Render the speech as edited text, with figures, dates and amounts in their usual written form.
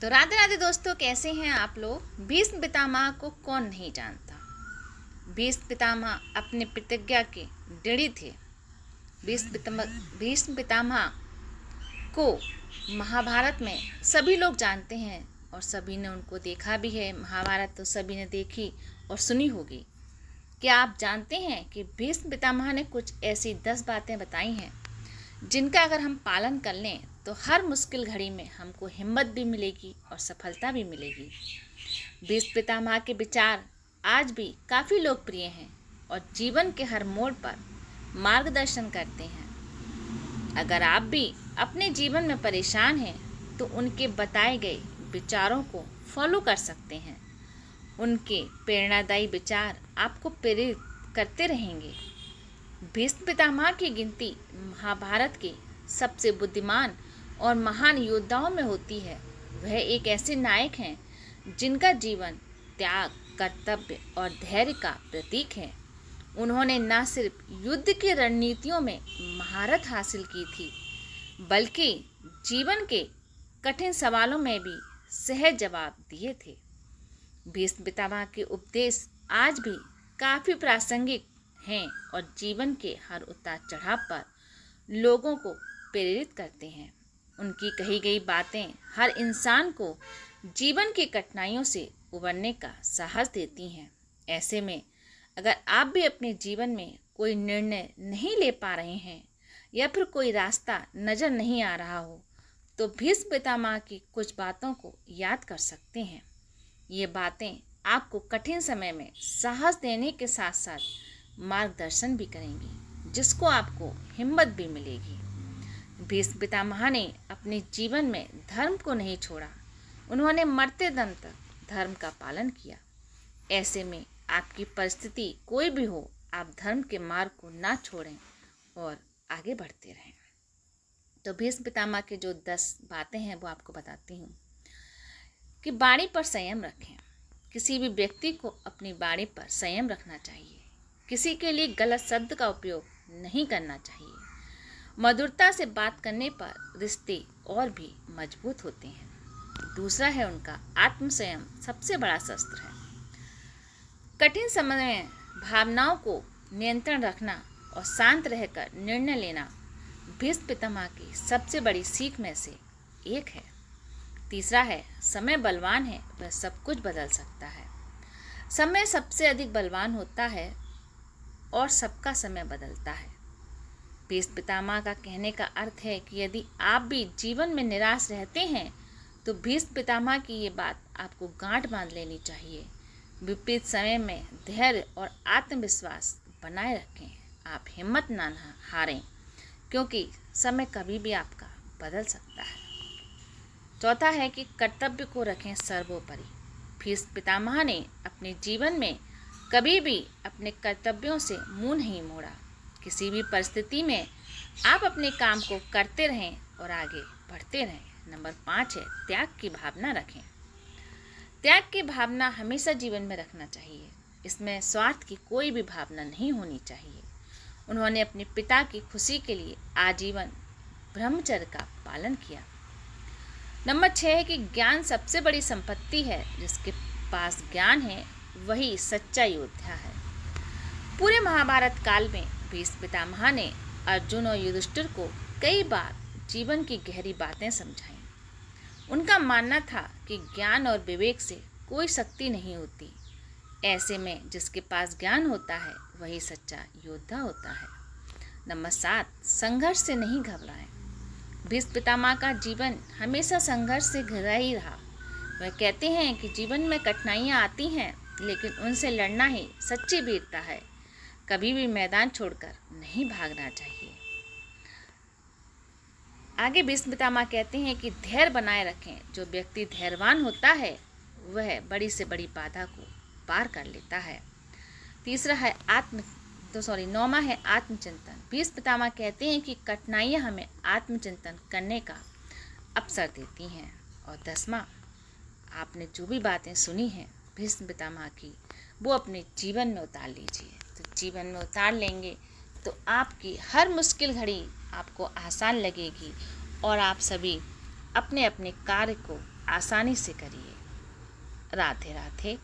तो राधे राधे दोस्तों, कैसे हैं आप लोग। भीष्म पितामह को कौन नहीं जानता। भीष्म पितामह अपने प्रतिज्ञा के दृढ़ थे। भीष्म पितामह को महाभारत में सभी लोग जानते हैं और सभी ने उनको देखा भी है। महाभारत तो सभी ने देखी और सुनी होगी। क्या आप जानते हैं कि भीष्म पितामह ने कुछ ऐसी 10 बातें बताई हैं जिनका अगर हम पालन कर लें तो हर मुश्किल घड़ी में हमको हिम्मत भी मिलेगी और सफलता भी मिलेगी। भीष्म पितामह के विचार आज भी काफ़ी लोकप्रिय हैं और जीवन के हर मोड़ पर मार्गदर्शन करते हैं। अगर आप भी अपने जीवन में परेशान हैं तो उनके बताए गए विचारों को फॉलो कर सकते हैं। उनके प्रेरणादायी विचार आपको प्रेरित करते रहेंगे। भीष्म पितामह की गिनती महाभारत के सबसे बुद्धिमान और महान योद्धाओं में होती है। वह एक ऐसे नायक हैं जिनका जीवन त्याग, कर्तव्य और धैर्य का प्रतीक है। उन्होंने न सिर्फ युद्ध की रणनीतियों में महारत हासिल की थी, बल्कि जीवन के कठिन सवालों में भी सहज जवाब दिए थे। भीष्म पितामह के उपदेश आज भी काफ़ी प्रासंगिक हैं और जीवन के हर उतार चढ़ाव पर लोगों को प्रेरित करते हैं। उनकी कही गई बातें हर इंसान को जीवन की कठिनाइयों से उबरने का साहस देती हैं। ऐसे में अगर आप भी अपने जीवन में कोई निर्णय नहीं ले पा रहे हैं या फिर कोई रास्ता नज़र नहीं आ रहा हो तो भीष्म पितामह की कुछ बातों को याद कर सकते हैं। ये बातें आपको कठिन समय में साहस देने के साथ साथ मार्गदर्शन भी करेंगी, जिसको आपको हिम्मत भी मिलेगी। भीष्म पितामह ने अपने जीवन में धर्म को नहीं छोड़ा। उन्होंने मरते दम तक धर्म का पालन किया। ऐसे में आपकी परिस्थिति कोई भी हो, आप धर्म के मार्ग को ना छोड़ें और आगे बढ़ते रहें। तो भीष्म पितामह के जो 10 बातें हैं वो आपको बताती हूँ कि वाणी पर संयम रखें। किसी भी व्यक्ति को अपनी वाणी पर संयम रखना चाहिए। किसी के लिए गलत शब्द का उपयोग नहीं करना चाहिए। मधुरता से बात करने पर रिश्ते और भी मजबूत होते हैं। दूसरा है उनका आत्मसंयम सबसे बड़ा शस्त्र है। कठिन समय में भावनाओं को नियंत्रण रखना और शांत रहकर निर्णय लेना भीष्म पितामह की सबसे बड़ी सीख में से एक है। तीसरा है समय बलवान है, वह सब कुछ बदल सकता है। समय सबसे अधिक बलवान होता है और सबका समय बदलता है। भीष्म पितामह का कहने का अर्थ है कि यदि आप भी जीवन में निराश रहते हैं तो भीष्म पितामह की ये बात आपको गांठ बांध लेनी चाहिए। विपरीत समय में धैर्य और आत्मविश्वास बनाए रखें। आप हिम्मत ना हारें, क्योंकि समय कभी भी आपका बदल सकता है। चौथा है कि कर्तव्य को रखें सर्वोपरि। भीष्म पितामह ने अपने जीवन में कभी भी अपने कर्तव्यों से मुंह नहीं मोड़ा। किसी भी परिस्थिति में आप अपने काम को करते रहें और आगे बढ़ते रहें। नंबर 5 है त्याग की भावना रखें। त्याग की भावना हमेशा जीवन में रखना चाहिए। इसमें स्वार्थ की कोई भी भावना नहीं होनी चाहिए। उन्होंने अपने पिता की खुशी के लिए आजीवन ब्रह्मचर्य का पालन किया। नंबर 6 है कि ज्ञान सबसे बड़ी संपत्ति है। जिसके पास ज्ञान है वही सच्चा योद्धा है। पूरे महाभारत काल में भीष्म पितामह ने अर्जुन और युधिष्ठिर को कई बार जीवन की गहरी बातें समझाईं। उनका मानना था कि ज्ञान और विवेक से कोई शक्ति नहीं होती। ऐसे में जिसके पास ज्ञान होता है वही सच्चा योद्धा होता है। नंबर 7 संघर्ष से नहीं घबराएं। भीष्म पितामह का जीवन हमेशा संघर्ष से घिरा ही रहा। वह कहते हैं कि जीवन में कठिनाइयाँ आती हैं, लेकिन उनसे लड़ना ही सच्ची वीरता है। कभी भी मैदान छोड़कर नहीं भागना चाहिए। आगे भीष्म पितामह कहते हैं कि धैर्य बनाए रखें। जो व्यक्ति धैर्यवान होता है वह बड़ी से बड़ी बाधा को पार कर लेता है। तीसरा है नौवां है आत्मचिंतन। भीष्म पितामह कहते हैं कि कठिनाइयाँ हमें आत्मचिंतन करने का अवसर देती हैं। और 10वां, आपने जो भी बातें सुनी हैं भीष्म पितामह की, वो अपने जीवन में उतार लीजिए। तो जीवन में उतार लेंगे तो आपकी हर मुश्किल घड़ी आपको आसान लगेगी और आप सभी अपने अपने कार्य को आसानी से करिए। राधे राधे।